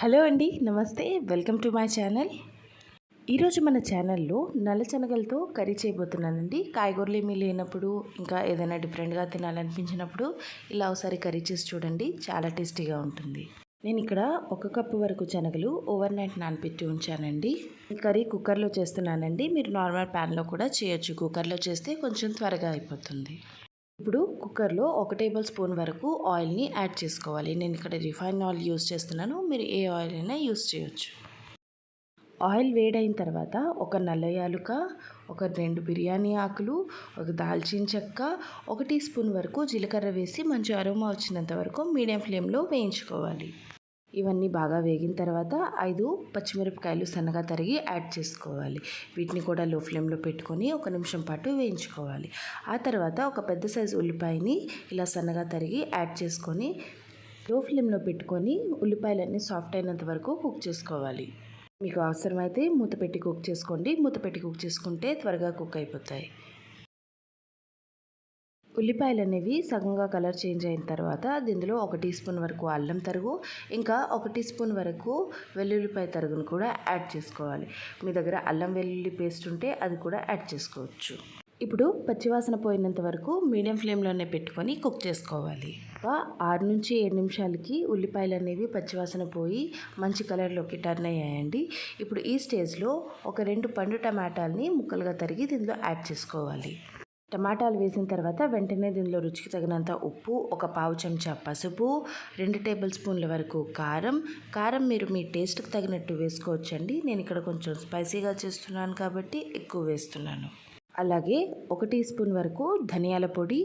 Hello అండి, నమస్తే. Welcome to my channel. ఈరోజు మన ఛానల్లో నల్ల శనగలతో కర్రీ చేయబోతున్నానండి. కాయగూరలు ఏమీ లేనప్పుడు, ఇంకా ఏదైనా డిఫరెంట్గా తినాలనిపించినప్పుడు ఇలా ఒకసారి కర్రీ చేసి చూడండి, చాలా టేస్టీగా ఉంటుంది. నేను ఇక్కడ 1 కప్పు వరకు శనగలు ఓవర్ నైట్ నానబెట్టి ఉంచానండి. ఈ కర్రీ కుక్కర్లో చేస్తున్నానండి. మీరు నార్మల్ ప్యాన్లో కూడా చేయొచ్చు. కుక్కర్లో చేస్తే కొంచెం త్వరగా అయిపోతుంది. ఇప్పుడు కుక్కర్లో 1 టేబుల్ స్పూన్ వరకు ఆయిల్ని యాడ్ చేసుకోవాలి. నేను ఇక్కడ రిఫైన్ ఆయిల్ యూస్ చేస్తున్నాను. మీరు ఏ ఆయిల్ అయినా యూస్ చేయొచ్చు. ఆయిల్ వేడైన తర్వాత ఒక నల్ల యాలుక, ఒక 2 బిర్యానీ ఆకులు, ఒక దాల్చిన చెక్క, 1 టీ స్పూన్ వరకు జీలకర్ర వేసి మంచి అరోమా వచ్చినంత వరకు మీడియం ఫ్లేమ్లో వేయించుకోవాలి. ఇవన్నీ బాగా వేగిన తర్వాత 5 పచ్చిమిరపకాయలు సన్నగా తరిగి యాడ్ చేసుకోవాలి. వీటిని కూడా లో ఫ్లేమ్లో పెట్టుకొని 1 నిమిషం పాటు వేయించుకోవాలి. ఆ తర్వాత ఒక పెద్ద సైజు ఉల్లిపాయని ఇలా సన్నగా తరిగి యాడ్ చేసుకొని లో ఫ్లేమ్లో పెట్టుకొని ఉల్లిపాయలన్నీ సాఫ్ట్ అయినంత వరకు కుక్ చేసుకోవాలి. మీకు అవసరమైతే మూత పెట్టి కుక్ చేసుకోండి. మూత పెట్టి కుక్ చేసుకుంటే త్వరగా కుక్ అయిపోతాయి. ఉల్లిపాయలు అనేవి సగంగా కలర్ చేంజ్ అయిన తర్వాత దీనిలో 1 టీ స్పూన్ వరకు అల్లం తరుగు, ఇంకా 1 టీ స్పూన్ వరకు వెల్లుల్లిపాయ తరుగును కూడా యాడ్ చేసుకోవాలి. మీ దగ్గర అల్లం వెల్లుల్లి పేస్ట్ ఉంటే అది కూడా యాడ్ చేసుకోవచ్చు. ఇప్పుడు పచ్చివాసన పోయినంత వరకు మీడియం ఫ్లేమ్లోనే పెట్టుకొని కుక్ చేసుకోవాలి. 6 నుంచి 7 నిమిషాలకి ఉల్లిపాయలు అనేవి పచ్చివాసన పోయి మంచి కలర్లోకి టర్న్ అయ్యాయండి. ఇప్పుడు ఈ స్టేజ్లో ఒక 2 పండు టమాటాలని ముక్కలుగా తరిగి దీనిలో యాడ్ చేసుకోవాలి. టమాటాలు వేసిన తర్వాత వెంటనే దీనిలో రుచికి తగినంత ఉప్పు, ఒక పావు చెంచా పసుపు, 2 టేబుల్ స్పూన్ల వరకు కారం మీరు మీ టేస్ట్కి తగినట్టు వేసుకోవచ్చండి. నేను ఇక్కడ కొంచెం స్పైసీగా చేస్తున్నాను కాబట్టి ఎక్కువ వేస్తున్నాను. అలాగే 1 టీ స్పూన్ వరకు ధనియాల పొడి,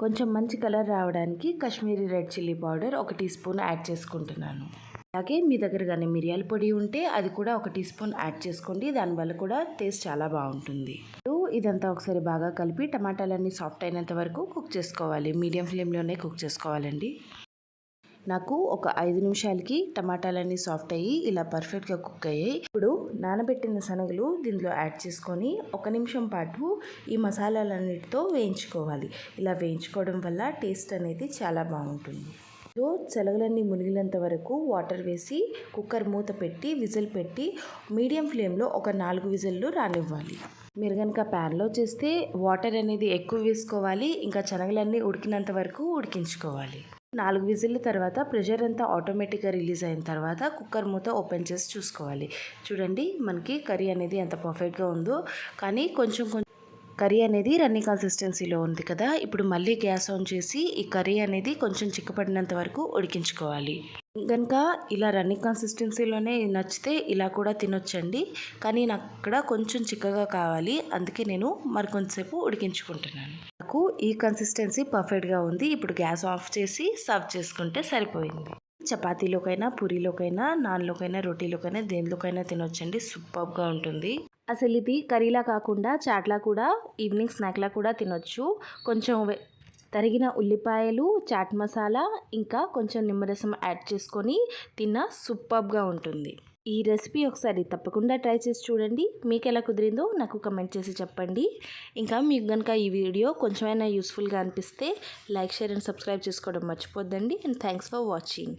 కొంచెం మంచి కలర్ రావడానికి Kashmiri red chilli powder 1 teaspoon add చేసుకుంటున్నాను. అలాగే మీ దగ్గర కానీ మిరియాల పొడి ఉంటే అది కూడా 1 టీ స్పూన్ యాడ్ చేసుకోండి. దానివల్ల కూడా టేస్ట్ చాలా బాగుంటుంది. ఇదంతా ఒకసారి బాగా కలిపి టమాటాలన్నీ సాఫ్ట్ అయినంత వరకు కుక్ చేసుకోవాలి. మీడియం ఫ్లేమ్లోనే కుక్ చేసుకోవాలండి. నాకు ఒక 5 నిమిషాలకి టమాటాలన్నీ సాఫ్ట్ అయ్యి ఇలా పర్ఫెక్ట్గా కుక్ అయ్యాయి. ఇప్పుడు నానబెట్టిన శనగలు దీనిలో యాడ్ చేసుకొని 1 నిమిషం పాటు ఈ మసాలాలన్నిటితో వేయించుకోవాలి. ఇలా వేయించుకోవడం వల్ల టేస్ట్ అనేది చాలా బాగుంటుంది. శనగలన్నీ మునిగినంత వరకు వాటర్ వేసి కుక్కర్ మూత పెట్టి విజిల్ పెట్టి మీడియం ఫ్లేమ్లో ఒక 4 విజిల్లు రానివ్వాలి. మీరు కనుక ప్యాన్లో చేస్తే వాటర్ అనేది ఎక్కువ వేసుకోవాలి. ఇంకా శనగలన్నీ ఉడికినంత వరకు ఉడికించుకోవాలి. 4 విజిల్ల తర్వాత ప్రెషర్ అంతా ఆటోమేటిక్గా రిలీజ్ అయిన తర్వాత కుక్కర్ మూత ఓపెన్ చేసి చూసుకోవాలి. చూడండి మనకి కర్రీ అనేది ఎంత పర్ఫెక్ట్గా ఉందో. కానీ కొంచెం కర్రీ అనేది రన్నింగ్ కన్సిస్టెన్సీలో ఉంది కదా. ఇప్పుడు మళ్ళీ గ్యాస్ ఆన్ చేసి ఈ కర్రీ అనేది కొంచెం చిక్కపడినంత వరకు ఉడికించుకోవాలి. కనుక ఇలా రన్నింగ్ కన్సిస్టెన్సీలోనే నచ్చితే ఇలా కూడా తినొచ్చండి. కానీ నాకు ఇక్కడ కొంచెం చిక్కగా కావాలి, అందుకే నేను మరికొంతసేపు ఉడికించుకుంటున్నాను. నాకు ఈ కన్సిస్టెన్సీ పర్ఫెక్ట్గా ఉంది. ఇప్పుడు గ్యాస్ ఆఫ్ చేసి సర్వ్ చేసుకుంటే సరిపోయింది. చపాతీలోకైనా, పూరీలోకైనా, నాన్లోకైనా, రోటీలోకైనా, దేనిలోకైనా తినొచ్చండి. సూపర్గా ఉంటుంది. అసలు ఇది కర్రీలా కాకుండా చాట్లా కూడా, ఈవినింగ్ స్నాక్లా కూడా తినొచ్చు. కొంచెం తరిగిన ఉల్లిపాయలు, చాట్ మసాలా, ఇంకా కొంచెం నిమ్మరసం యాడ్ చేసుకొని తిన్నా సూపర్గా ఉంటుంది. ఈ రెసిపీ ఒకసారి తప్పకుండా ట్రై చేసి చూడండి. మీకు ఎలా కుదిరిందో నాకు కమెంట్ చేసి చెప్పండి. ఇంకా మీకు కనుక ఈ వీడియో కొంచెమైనా యూస్ఫుల్గా అనిపిస్తే లైక్, షేర్ అండ్ సబ్స్క్రైబ్ చేసుకోవడం మర్చిపోద్దండి. And thanks for watching.